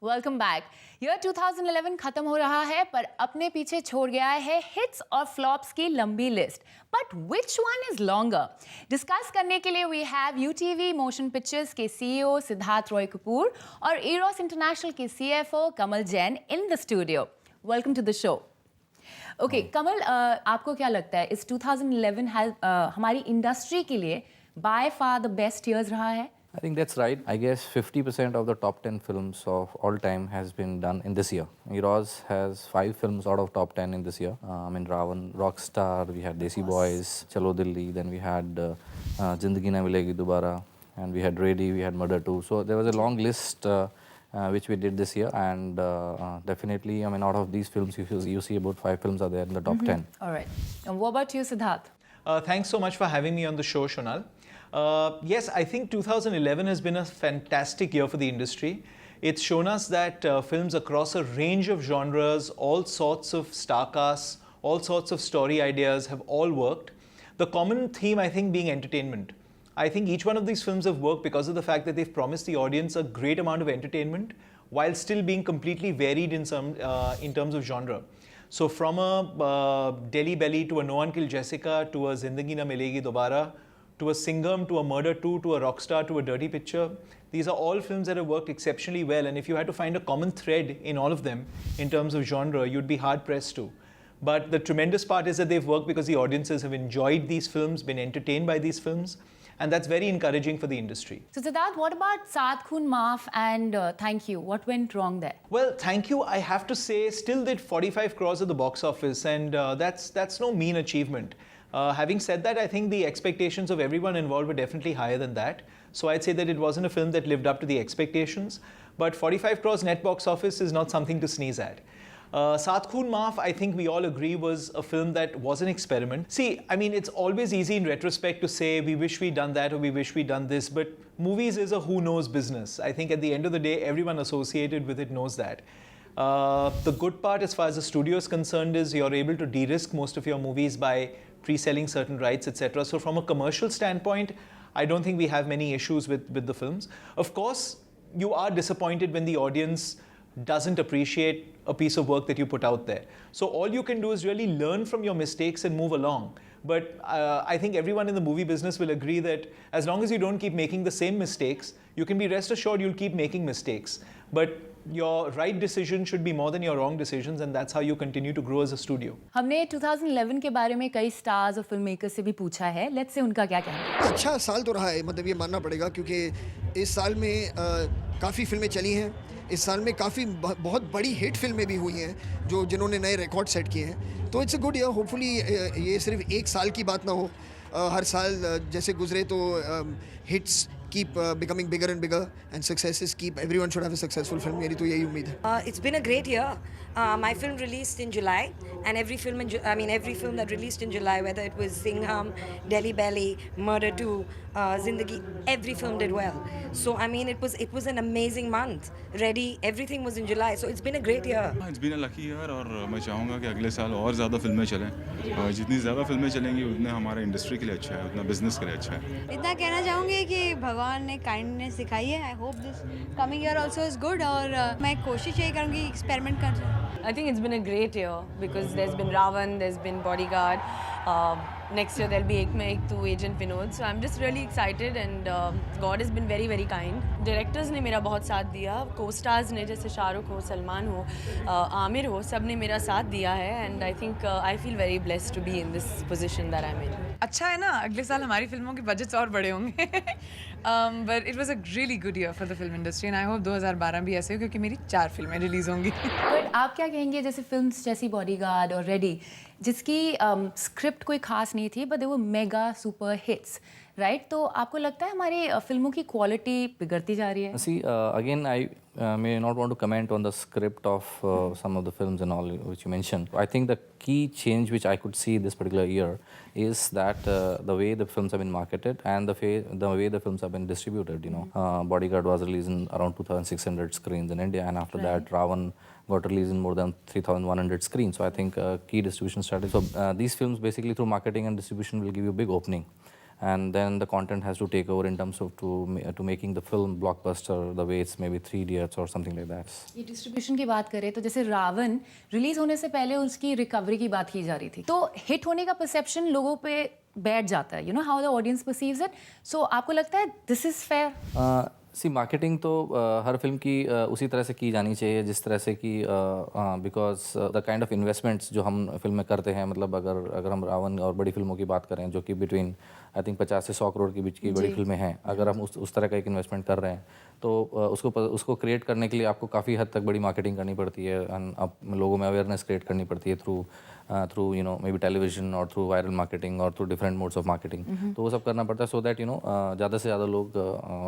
Welcome back. Year 2011 खत्म हो रहा है पर अपने पीछे छोड़ गया है हिट्स और फ्लॉप्स की लंबी list. But which one is longer? Discuss करने के लिए we have UTV motion pictures के सीईओ सिद्धार्थ रॉय कपूर और एरोस इंटरनेशनल के CFO Kamal Jain in the studio. Welcome to the show. Okay Kamal, आपको क्या लगता है इस 2011 हमारी इंडस्ट्री के लिए by far the best years रहा है? I think that's right. I guess 50% of the top 10 films of all time has been done in this year. Eros has 5 films out of top 10 in this year. Ravan, Rockstar, we had Desi Boys, Chalo Dilli, then we had Zindagi Na Milegi Dobara, and we had Ready, we had Murder 2. So there was a long list which we did this year, and definitely, out of these films, you see about 5 films are there in the top 10. All right. And what about you, Siddharth? Thanks so much for having me on the show, Shonal. Yes, I think 2011 has been a fantastic year for the industry. It's shown us that films across a range of genres, all sorts of star casts, all sorts of story ideas have all worked. The common theme, I think, being entertainment. I think each one of these films have worked because of the fact that they've promised the audience a great amount of entertainment while still being completely varied in terms of genre. So from a Delhi Belly to a No One Killed Jessica to a Zindagi Na Milegi Dobara, to a Singham, to a Murder 2, to a Rockstar, to a Dirty Picture. These are all films that have worked exceptionally well, and if you had to find a common thread in all of them in terms of genre, you'd be hard-pressed to. But the tremendous part is that they've worked because the audiences have enjoyed these films, been entertained by these films, and that's very encouraging for the industry. So Siddharth, what about Saath Khoon Maaf and Thank You? What went wrong there? Well, Thank You, I have to say, still did 45 crores at the box office, and that's no mean achievement. Having said that, I think the expectations of everyone involved were definitely higher than that. So I'd say that it wasn't a film that lived up to the expectations. But 45 crores net box office is not something to sneeze at. Saath Khoon Maaf, I think we all agree, was a film that was an experiment. See, it's always easy in retrospect to say we wish we'd done that or we wish we'd done this, but movies is a who knows business. I think at the end of the day, everyone associated with it knows that. The good part as far as the studio is concerned is you're able to de-risk most of your movies by pre-selling certain rights, etc. So from a commercial standpoint, I don't think we have many issues with the films. Of course, you are disappointed when the audience doesn't appreciate a piece of work that you put out there. So all you can do is really learn from your mistakes and move along. But I think everyone in the movie business will agree that as long as you don't keep making the same mistakes, you can be rest assured you'll keep making mistakes. But your right decision should be more than your wrong decisions, and that's how you continue to grow as a studio. हमने 2011 के बारे में कई stars और filmmaker से भी पूछा है। लेट्स से उनका क्या कहना है। अच्छा साल तो रहा है, मतलब ये मानना पड़ेगा, क्योंकि इस साल में काफ़ी फिल्में चली हैं। इस साल में काफ़ी बहुत बड़ी हिट फिल्में भी हुई हैं जिन्होंने नए रिकॉर्ड सेट किए हैं। तो it's a good year. Hopefully ये सिर्फ एक साल की बात ना हो, हर साल जैसे गुजरे तो hits keep becoming bigger and bigger, and successes keep, everyone should have a successful film. मेरी तो यही उम्मीद है। It's been a great year. My film released in July, and every film that released in July, whether it was Singham, Delhi Belly, Murder 2, Zindagi, every film did well. So it was an amazing month. Ready, everything was in July. So it's been a great year. It's been a lucky year, और मैं चाहूँगा कि अगले साल और ज़्यादा फिल्में चलें। जितनी ज़्यादा फिल्में चलेंगी उतना हमारे इंडस्ट्री के लिए अच्छा है, उतना बिजनेस के लिए अच्छा है। इतना कहना चाहूँगी कि भगवान ने काइंडनेस सिखाई है। I hope this coming year also is good, और मैं कोशिश यही करूँगी एक्सपेरिमेंट कर जाऊँ। I think it's been a great year because there's been Ravan, there's been Bodyguard. Next year there'll be Ek Main Ek Tu, Agent Vinod. So I'm just really excited, and God has been very very kind. Directors ने मेरा बहुत साथ दिया, co-stars ने जैसे शाहरुख हो, सलमान हो, आमिर हो, सब ने मेरा साथ दिया है, and I think I feel very blessed to be in this position that I'm in. अच्छा है ना, अगले साल हमारी फिल्मों के बजट्स और बड़े होंगे। But it was a really good year for the film industry, and I hope 2012 भी ऐसे हो, क्योंकि मेरी 4 फिल्में रिलीज होंगी। But आप क्या कहेंगे जैसे फिल्म्स जैसी बॉडीगार्ड और रेडी, जिसकी स्क्रिप्ट कोई खास नहीं थी, बट दे वो मेगा सुपर हिट्स, राइट? तो आपको लगता है हमारी फिल्मों की क्वालिटी बिगड़ती जा रही है? See, again, I may not want to comment on the script of some of the films and all which you mentioned. I think the key change which I could see this particular year is that the way the films have been marketed and the way the films have been distributed. Bodyguard was released in around 2,600 screens in India, and after that, Ravan got released in more than 3,100 screens. So I think key distribution strategy. So these films basically through marketing and distribution will give you a big opening. and then the content has to take over in terms of to making the film blockbuster the way it's maybe 3 Idiots or something like that. ये distribution की बात करें तो जैसे Ravan release होने से पहले उसकी रिकवरी की बात की जा रही थी, तो हिट होने का परसेप्शन लोगों पे बैठ जाता है, you know how the audience perceives it. So आपको लगता है this is fair? See marketing तो हर फिल्म की उसी तरह से की जानी चाहिए जिस तरह से कि because the kind of investments जो हम फिल्म में करते हैं, मतलब अगर हम रावण और बड़ी फिल्मों की बात करें जो कि बिटवीन आई थिंक 50 से 100 करोड़ के बीच की बड़ी फिल्में हैं, अगर हम उस तरह का एक इन्वेस्टमेंट कर रहे हैं तो उसको क्रिएट करने के लिए आपको काफ़ी हद तक बड़ी मार्केटिंग करनी पड़ती है एंड अब लोगों में अवेयरनेस क्रिएट करनी पड़ती है through you know may be television और थ्रू वायरल मार्केटिंग और through different modes of marketing. तो वो सब करना पड़ता है सो दैट यू नो ज़्यादा से ज़्यादा लोग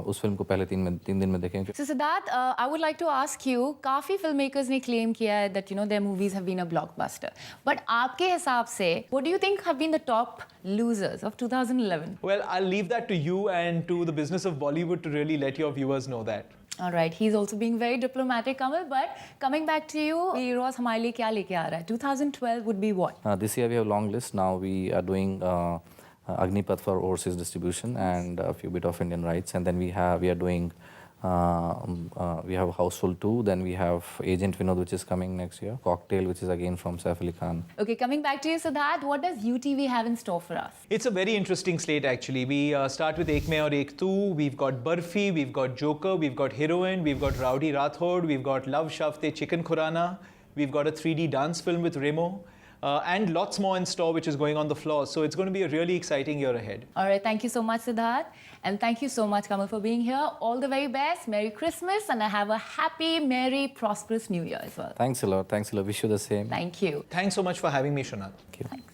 उस फिल्म को पहले 3 दिन में देखें. So Siddharth, I would like to ask you, काफी filmmakers ने claim किया है that you know their movies have been a blockbuster. But आपके हिसाब से, what do you think have been the top losers of 2011? Well, I'll leave that to you and to the Business of Bollywood to really let your viewers know that. All right, he's also being very diplomatic, Kamal. But coming back to you, Eros हमारे लिए क्या लेके आ रहा है? 2012 would be what? This year we have a long list. Now we are doing Agnipath for overseas distribution and a few bit of Indian rights, and then we are doing. We have Houseful 2, then we have Agent Vinod, which is coming next year. Cocktail, which is again from Saif Ali Khan. Okay, coming back to you, Siddharth, what does UTV have in store for us? It's a very interesting slate actually. We start with Ek Mein Aur Ek Tu, we've got Barfi, we've got Joker, we've got Heroine, we've got Rowdy Rathod, we've got Love Shafte Chicken Khurana, we've got a 3D dance film with Remo. And lots more in store which is going on the floor. So it's going to be a really exciting year ahead. All right, thank you so much, Siddharth. And thank you so much, Kamal, for being here. All the very best. Merry Christmas and have a happy, merry, prosperous New Year as well. Thanks a lot. Thanks a lot. Wish you the same. Thank you. Thanks so much for having me, Shonat. Thank you.